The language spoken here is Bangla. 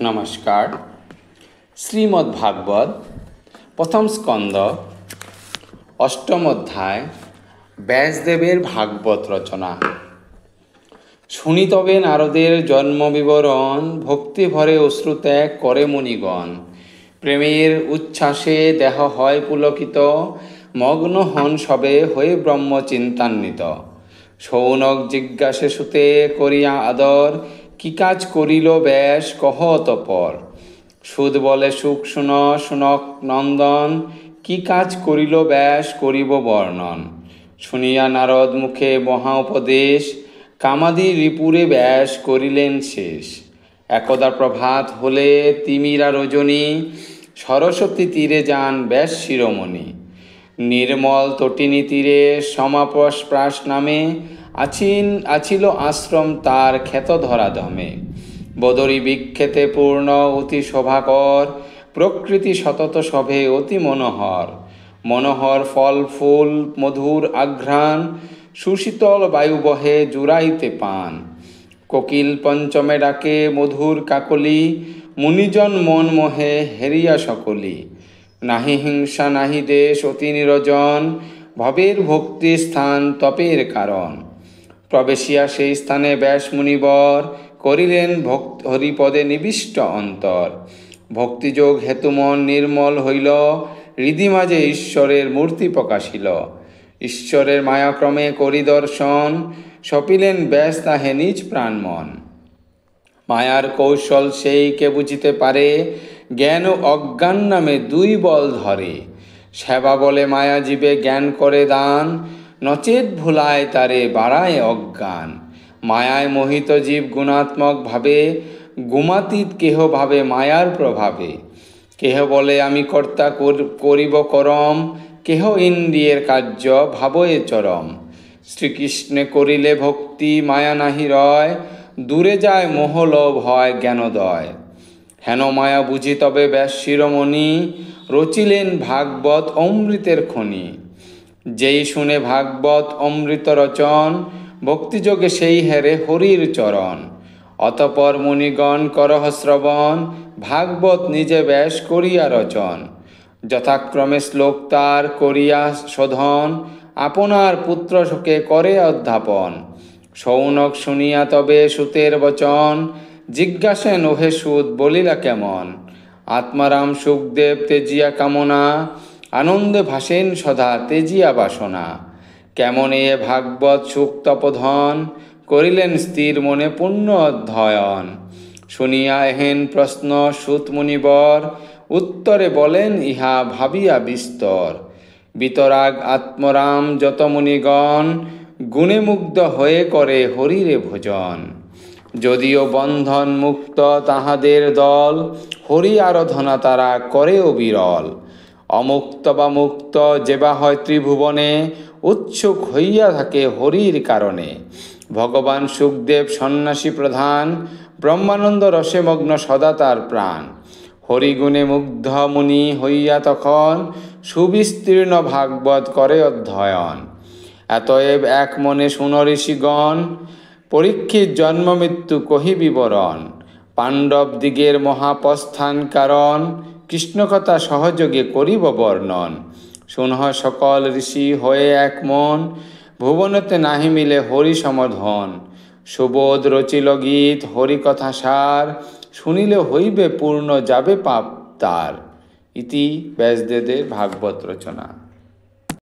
নমস্কার। শ্রীমদ্ ভাগবত প্রথম স্কন্দ অষ্টম অধ্যায় ব্যাসদেবের ভাগবত রচনা। শুনি তবে নারদের জন্ম বিবরণ, ভক্তি ভরে অশ্রুত্যাগ করে মুনিগণ। প্রেমের উচ্ছ্বাসে দেহ হয় পুলকিত, মগ্ন হন সবে হয়ে ব্রহ্ম চিন্তান্বিত। শৌনক জিজ্ঞাসে সুতে করিয়া আদর, কি কাজ করিল ব্যাস কহ অতঃপর। সুত বলে সুখ শুন শুনক নন্দন, কি কাজ করিল ব্যাস করিব বর্ণন। শুনিয়া নারদ মুখে মহা উপদেশ, কামাদি রিপুরে ব্যাস করিলেন শেষ। একদা প্রভাত হলে তিমিরা রজনী, সরস্বতী তীরে যান ব্যাস শিরোমণি। নির্মল তটিনী তীরে সমাপ্রাস নামে, আছিল আশ্রম তার ক্ষেত ধরাধামে। বদরী বিক্ষেতে পূর্ণ অতি শোভাকর, প্রকৃতি সতত সভে অতি মনোহর। মনোহর ফল ফুল মধুর আঘ্রাণ, সুশীতল বায়ু বহে জুড়াইতে পান। কোকিল পঞ্চমে ডাকে মধুর কাকলি, মুনিজন মন মোহে হেরিয়া সকলি। নাহি হিংসা নাহি দেশ অতি নিরজন, ভবের ভক্তি স্থান তপের কারণ। প্রবেশিয়া সেই স্থানে ব্যাস মুনিবর, করিলেন হরিপদে নিবিষ্ট অন্তর। ভক্তিযোগ হেতু মন নির্মল হইল, হৃদি মাঝে ঈশ্বরের মূর্তি প্রকাশিল। ঈশ্বরের মায়াক্রমে করি দর্শন, সপিলেন ব্যাস তাহে নিজ প্রাণমন। মায়ার কৌশল সেই কে বুঝিতে পারে, জ্ঞান ও অজ্ঞান নামে দুই বল ধরে। সেবা বলে মায়া জীবে জ্ঞান করে দান, নচেত ভুলায় তারে বাড়ায় অজ্ঞান। মায়ায় মোহিত জীব গুণাত্মক ভাবে, গুমাতীত কেহ ভাবে মায়ার প্রভাবে। কেহ বলে আমি কর্তা করিব করম, কেহ ইন্দ্রিয়ের কার্য ভাবয়ে চরম। শ্রীকৃষ্ণে করিলে ভক্তি মায়া নাহি রয়, দূরে যায় মোহ লোভ হয় জ্ঞানোদয়। হেন মায়া বুঝি তবে ব্যাস শিরোমণি, রচিলেন ভাগবত অমৃতের খনি। যেই শুনে ভাগবত অমৃত রচন, ভক্তিযোগে সেই হেরে হরির চরণ। অতঃপর মুনিগণ করহ শ্রবণ, ভাগবত নিজে ব্যাস করিয়া রচন। যথাক্রমে শ্লোক তার করিয়া শোধন, আপনার পুত্র শোকে করে অধ্যাপন। শৌনক শুনিয়া তবে সুতের বচন, জিজ্ঞাসেন ওহে সুত বলিলা কেমন। আত্মারাম সুখদেব তেজিয়া কামনা, আনন্দে ভাসেন সদা তেজিয়া বাসনা। কেমন এ ভাগবত সুখ তপোধন, করিলেন স্থির মনে পুণ্য অধ্যয়ন। শুনিয়া এহেন প্রশ্ন সুত মুনিবর, উত্তরে বলেন ইহা ভাবিয়া বিস্তর। বিতরাগ আত্মরাম যত মুনিগণ, গুণে মুগ্ধ হয়ে করে হরিরে ভোজন। যদিও বন্ধন মুক্ত তাহাদের দল, হরি আরাধনা তারা করে অবিরল। অমুক্ত বা মুক্ত যেবা হয় ত্রিভুবনে, উৎসুক হইয়া থাকে হরির কারণে। ভগবান সুখদেব সন্ন্যাসী প্রধান, ব্রহ্মানন্দ রসে মগ্ন সদা তার প্রাণ। হরিগুণে মুগ্ধ মুনি হইয়া তখন, সুবিস্তীর্ণ ভাগবত করে অধ্যয়ন। এতএব এক মনে শুন ঋষিগণ, পরীক্ষিত জন্ম মৃত্যু কহি বিবরণ। পাণ্ডব দিগের মহাপ্রস্থান কারণ, কৃষ্ণকথা সহযোগে করিব বর্ণন। শুনহ সকল ঋষি হয়ে এক মন, ভুবনতে নাহি মিলে হরি সমধন। সুবোধ রচিল গীত হরিকথা সার, শুনিলে হইবে পূর্ণ যাবে পাপ তার। ইতি ব্যাসদেবের ভাগবত রচনা।